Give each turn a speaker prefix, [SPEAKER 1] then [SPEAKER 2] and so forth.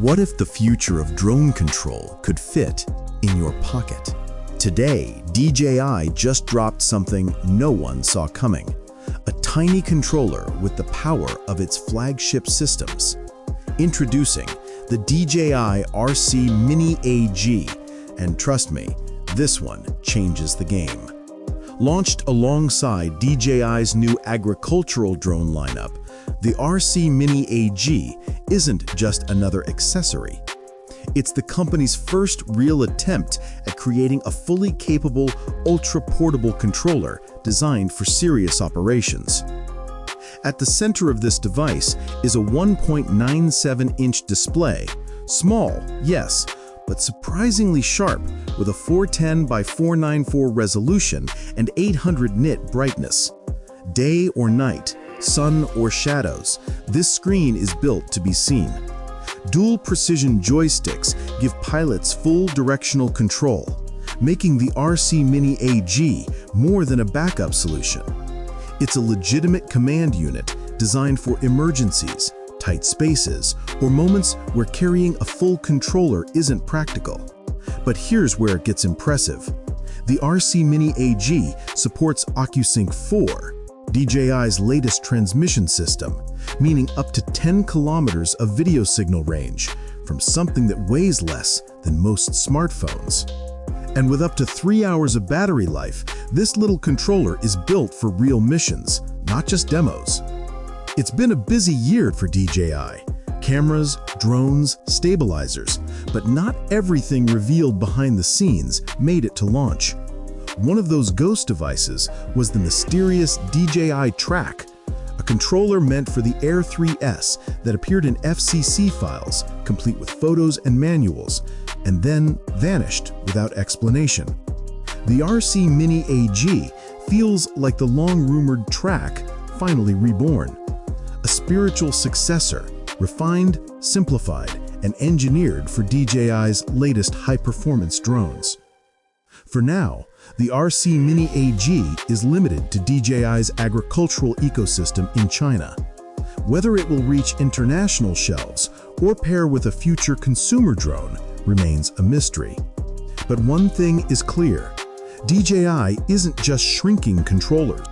[SPEAKER 1] What if the future of drone control could fit in your pocket? Today, DJI just dropped something no one saw coming. A tiny controller with the power of its flagship systems. Introducing the DJI RC Mini AG, and trust me, this one changes the game. Launched alongside DJI's new agricultural drone lineup, the RC Mini AG isn't just another accessory. It's the company's first real attempt at creating a fully capable, ultra-portable controller designed for serious operations. At the center of this device is a 1.97-inch display. Small, yes, but surprisingly sharp, with a 410 by 494 resolution and 800 nit brightness. Day or night, sun or shadows, this screen is built to be seen. Dual precision joysticks give pilots full directional control, making the RC Mini AG more than a backup solution. It's a legitimate command unit designed for emergencies, tight spaces, or moments where carrying a full controller isn't practical. But here's where it gets impressive. The RC Mini AG supports OcuSync 4, DJI's latest transmission system, meaning up to 10 kilometers of video signal range from something that weighs less than most smartphones. And with up to 3 hours of battery life, this little controller is built for real missions, not just demos. It's been a busy year for DJI. Cameras, drones, stabilizers, but not everything revealed behind the scenes made it to launch. One of those ghost devices was the mysterious DJI Track, a controller meant for the Air 3S that appeared in FCC files, complete with photos and manuals, and then vanished without explanation. The RC Mini AG feels like the long-rumored Track finally reborn. A spiritual successor, refined, simplified, and engineered for DJI's latest high-performance drones. For now, the RC Mini AG is limited to DJI's agricultural ecosystem in China. Whether it will reach international shelves or pair with a future consumer drone remains a mystery. But one thing is clear: DJI isn't just shrinking controllers.